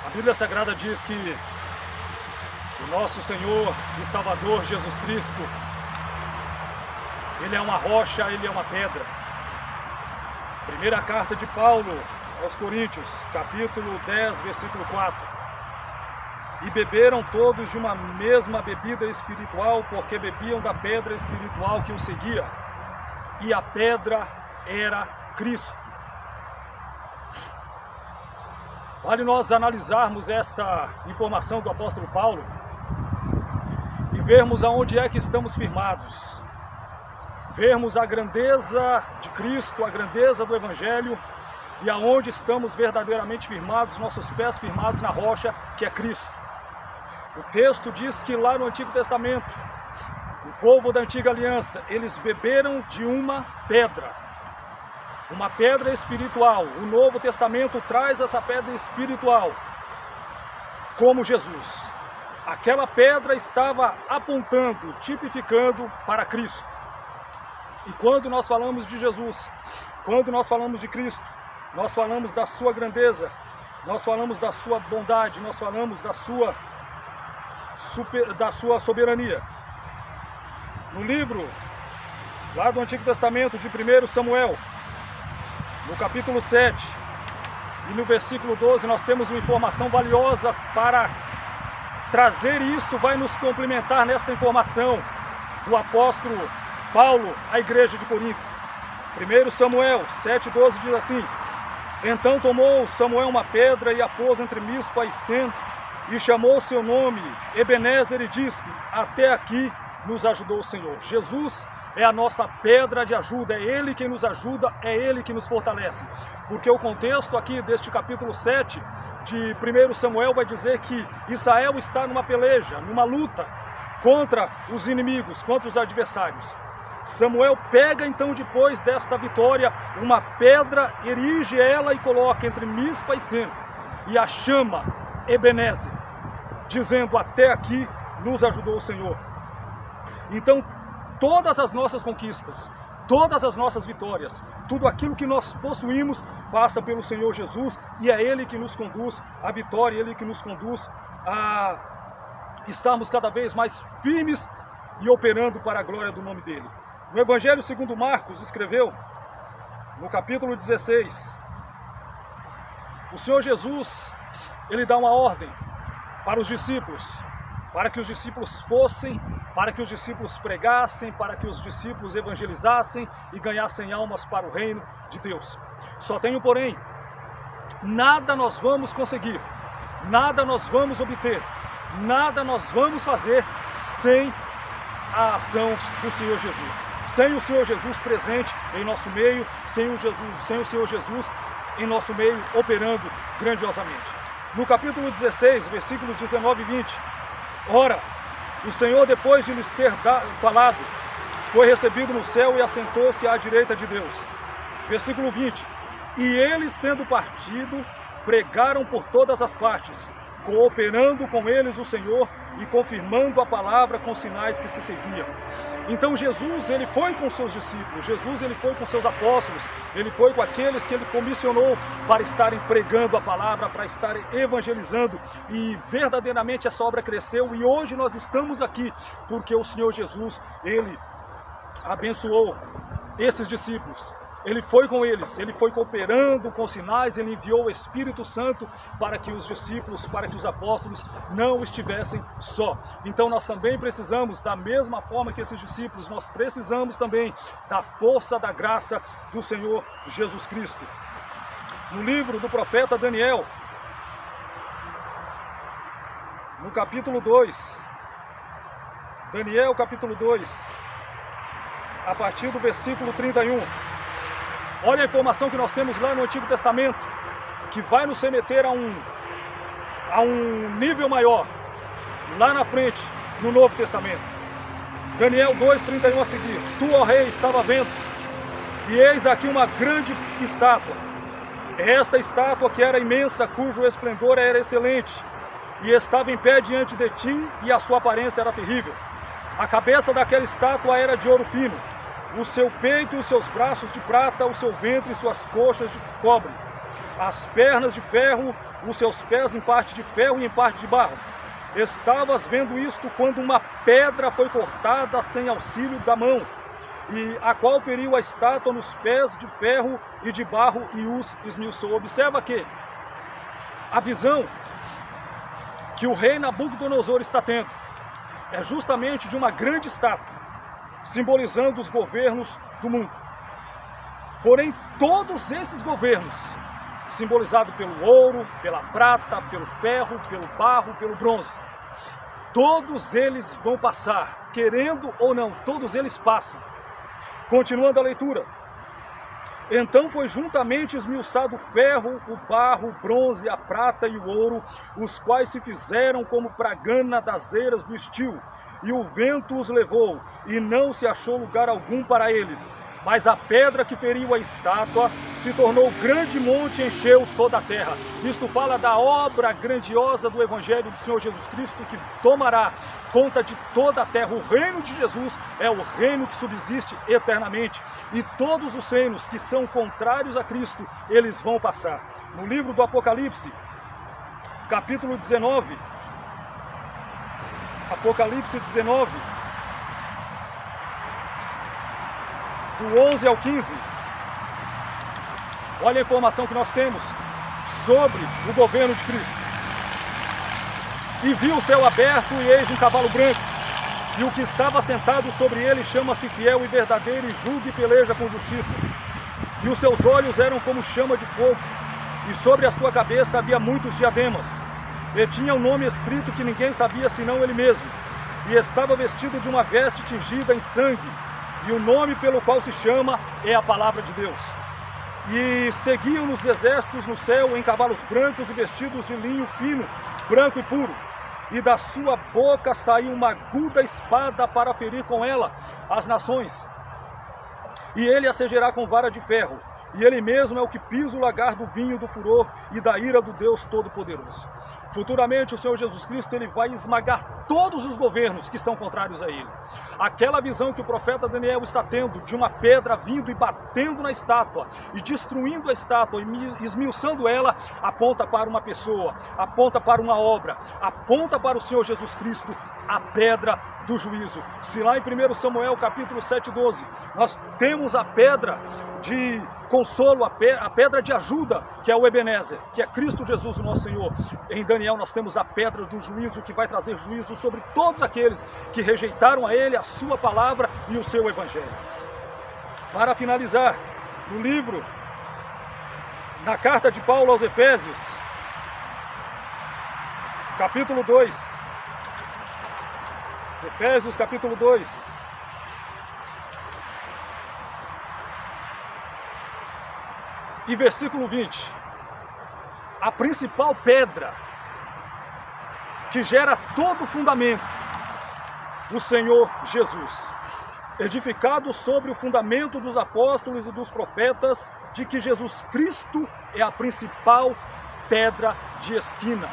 A Bíblia Sagrada diz que o nosso Senhor e Salvador Jesus Cristo, Ele é uma rocha, Ele é uma pedra. Primeira carta de Paulo aos Coríntios, capítulo 10, versículo 4. E beberam todos de uma mesma bebida espiritual, porque bebiam da pedra espiritual que os seguia. E a pedra era Cristo. Vale nós analisarmos esta informação do apóstolo Paulo e vermos aonde é que estamos firmados. Vermos a grandeza de Cristo, a grandeza do Evangelho e aonde estamos verdadeiramente firmados, nossos pés firmados na rocha que é Cristo. O texto diz que lá no Antigo Testamento, o povo da Antiga Aliança, eles beberam de uma pedra espiritual. O Novo Testamento traz essa pedra espiritual como Jesus. Aquela pedra estava apontando, tipificando para Cristo. E quando nós falamos de Jesus, quando nós falamos de Cristo, nós falamos da sua grandeza, nós falamos da sua bondade, nós falamos da sua soberania. No livro lá do Antigo Testamento de 1 Samuel, no capítulo 7 e no versículo 12, nós temos uma informação valiosa para trazer isso, vai nos complementar nesta informação do apóstolo Paulo à igreja de Corinto. 1 Samuel 7,12 diz assim: Então tomou Samuel uma pedra e a pôs entre Mispa e Sem, e chamou seu nome Ebenezer e disse: Até aqui nos ajudou o Senhor. Jesus é a nossa pedra de ajuda, é Ele quem nos ajuda, é Ele que nos fortalece. Porque o contexto aqui deste capítulo 7 de 1 Samuel vai dizer que Israel está numa peleja, numa luta contra os inimigos, contra os adversários. Samuel pega então, depois desta vitória, uma pedra, erige ela e coloca entre Mispa e Sem, e a chama Ebenezer, dizendo: Até aqui nos ajudou o Senhor. Então, todas as nossas conquistas, todas as nossas vitórias, tudo aquilo que nós possuímos passa pelo Senhor Jesus, e é Ele que nos conduz à vitória, Ele que nos conduz a estarmos cada vez mais firmes e operando para a glória do nome dEle. No Evangelho segundo Marcos escreveu, no capítulo 16, o Senhor Jesus, Ele dá uma ordem para os discípulos, para que os discípulos fossem, para que os discípulos pregassem, para que os discípulos evangelizassem e ganhassem almas para o reino de Deus. Só tem um porém: nada nós vamos conseguir, nada nós vamos obter, nada nós vamos fazer sem a ação do Senhor Jesus. Sem o Senhor Jesus presente em nosso meio, sem o Senhor Jesus em nosso meio operando grandiosamente. No capítulo 16, versículos 19 e 20, ora, o Senhor, depois de lhes ter falado, foi recebido no céu e assentou-se à direita de Deus. Versículo 20, e eles, tendo partido, pregaram por todas as partes, cooperando com eles o Senhor e confirmando a palavra com sinais que se seguiam. Então Jesus, Ele foi com seus discípulos, Jesus, Ele foi com seus apóstolos, Ele foi com aqueles que Ele comissionou para estarem pregando a palavra, para estarem evangelizando, e verdadeiramente essa obra cresceu, e hoje nós estamos aqui porque o Senhor Jesus, Ele abençoou esses discípulos. Ele foi com eles, Ele foi cooperando com sinais, Ele enviou o Espírito Santo para que os discípulos, para que os apóstolos não estivessem só. Então nós também precisamos, da mesma forma que esses discípulos, nós precisamos também da força da graça do Senhor Jesus Cristo. No livro do profeta Daniel, no capítulo 2, Daniel capítulo 2, a partir do versículo 31, olha a informação que nós temos lá no Antigo Testamento, que vai nos remeter a um nível maior, lá na frente, no Novo Testamento. Daniel 2:31 a seguir: Tu, ó rei, estava vendo, e eis aqui uma grande estátua. Esta estátua que era imensa, cujo esplendor era excelente, e estava em pé diante de ti, e a sua aparência era terrível. A cabeça daquela estátua era de ouro fino, o seu peito e os seus braços de prata, o seu ventre e suas coxas de cobre, as pernas de ferro, os seus pés em parte de ferro e em parte de barro. Estavas vendo isto quando uma pedra foi cortada sem auxílio da mão, e a qual feriu a estátua nos pés de ferro e de barro e os esmiuçou. Observa que a visão que o rei Nabucodonosor está tendo é justamente de uma grande estátua, simbolizando os governos do mundo. Porém, todos esses governos, simbolizado pelo ouro, pela prata, pelo ferro, pelo barro, pelo bronze, todos eles vão passar, querendo ou não, todos eles passam. Continuando a leitura. Então foi juntamente esmiuçado o ferro, o barro, o bronze, a prata e o ouro, os quais se fizeram como pragana das eiras do estio, e o vento os levou, e não se achou lugar algum para eles. Mas a pedra que feriu a estátua se tornou grande monte e encheu toda a terra. Isto fala da obra grandiosa do Evangelho do Senhor Jesus Cristo, que tomará conta de toda a terra. O reino de Jesus é o reino que subsiste eternamente. E todos os reinos que são contrários a Cristo, eles vão passar. No livro do Apocalipse, capítulo 19, Apocalipse 19, do 11 ao 15, olha a informação que nós temos sobre o governo de Cristo. E viu o céu aberto, e eis um cavalo branco, e o que estava sentado sobre ele chama-se Fiel e Verdadeiro, e julga e peleja com justiça. E os seus olhos eram como chama de fogo, e sobre a sua cabeça havia muitos diademas, e tinha um nome escrito que ninguém sabia senão ele mesmo, e estava vestido de uma veste tingida em sangue, e o nome pelo qual se chama é a Palavra de Deus. E seguiam os exércitos no céu em cavalos brancos e vestidos de linho fino, branco e puro. E da sua boca saiu uma aguda espada para ferir com ela as nações. E ele assegerá com vara de ferro. E ele mesmo é o que pisa o lagar do vinho do furor e da ira do Deus Todo-Poderoso. Futuramente o Senhor Jesus Cristo ele vai esmagar todos os governos que são contrários a ele. Aquela visão que o profeta Daniel está tendo de uma pedra vindo e batendo na estátua e destruindo a estátua e esmiuçando ela, aponta para uma pessoa, aponta para uma obra, aponta para o Senhor Jesus Cristo, a pedra do juízo. Se lá em 1 Samuel capítulo 7:12 nós temos a pedra de consolo, a pedra de ajuda, que é o Ebenezer, que é Cristo Jesus, o nosso Senhor. Em Daniel nós temos a pedra do juízo, que vai trazer juízo sobre todos aqueles que rejeitaram a ele, a sua palavra e o seu evangelho. Para finalizar, no livro, na carta de Paulo aos Efésios, capítulo 2, Efésios capítulo 2, e versículo 20, a principal pedra que gera todo o fundamento, o Senhor Jesus, edificado sobre o fundamento dos apóstolos e dos profetas, de que Jesus Cristo é a principal pedra de esquina.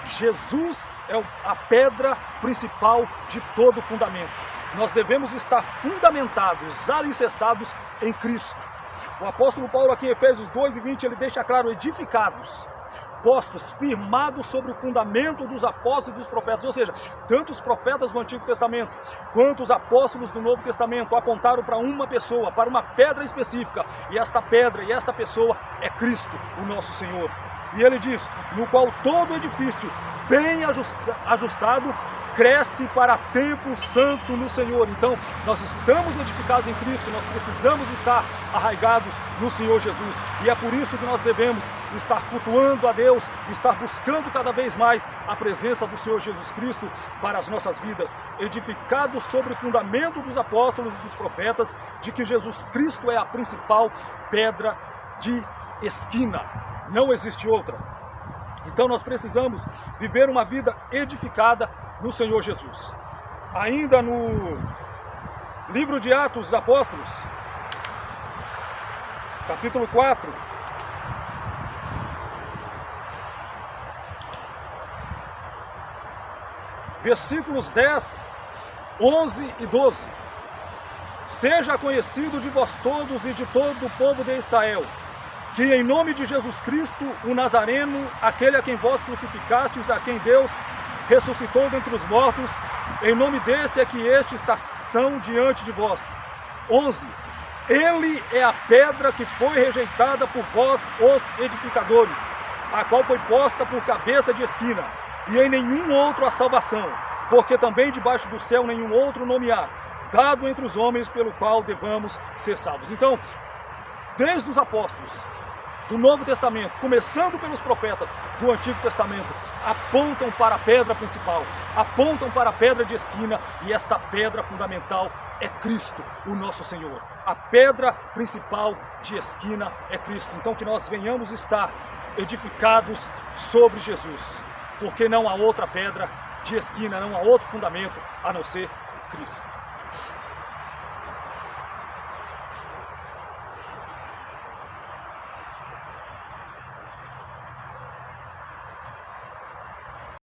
Jesus é a pedra principal de todo o fundamento. Nós devemos estar fundamentados, alicerçados em Cristo. O apóstolo Paulo aqui em Efésios 2:20, ele deixa claro, edificados, postos, firmados sobre o fundamento dos apóstolos e dos profetas. Ou seja, tanto os profetas do Antigo Testamento, quanto os apóstolos do Novo Testamento apontaram para uma pessoa, para uma pedra específica. E esta pedra e esta pessoa é Cristo, o nosso Senhor. E ele diz, no qual todo edifício bem ajustado cresce para templo santo no Senhor. Então, nós estamos edificados em Cristo, nós precisamos estar arraigados no Senhor Jesus. E é por isso que nós devemos estar cultuando a Deus, estar buscando cada vez mais a presença do Senhor Jesus Cristo para as nossas vidas, edificados sobre o fundamento dos apóstolos e dos profetas, de que Jesus Cristo é a principal pedra de esquina. Não existe outra. Então nós precisamos viver uma vida edificada no Senhor Jesus. Ainda no livro de Atos dos Apóstolos, capítulo 4, versículos 10, 11 e 12. Seja conhecido de vós todos e de todo o povo de Israel, que em nome de Jesus Cristo, o Nazareno, aquele a quem vós crucificastes, a quem Deus ressuscitou dentre os mortos, em nome desse é que estes são diante de vós. 11. Ele é a pedra que foi rejeitada por vós, os edificadores, a qual foi posta por cabeça de esquina, e em nenhum outro há salvação, porque também debaixo do céu nenhum outro nome há, dado entre os homens pelo qual devamos ser salvos. Então, desde os apóstolos do Novo Testamento, começando pelos profetas do Antigo Testamento, apontam para a pedra principal, apontam para a pedra de esquina, e esta pedra fundamental é Cristo, o nosso Senhor. A pedra principal de esquina é Cristo. Então que nós venhamos estar edificados sobre Jesus, porque não há outra pedra de esquina, não há outro fundamento a não ser Cristo.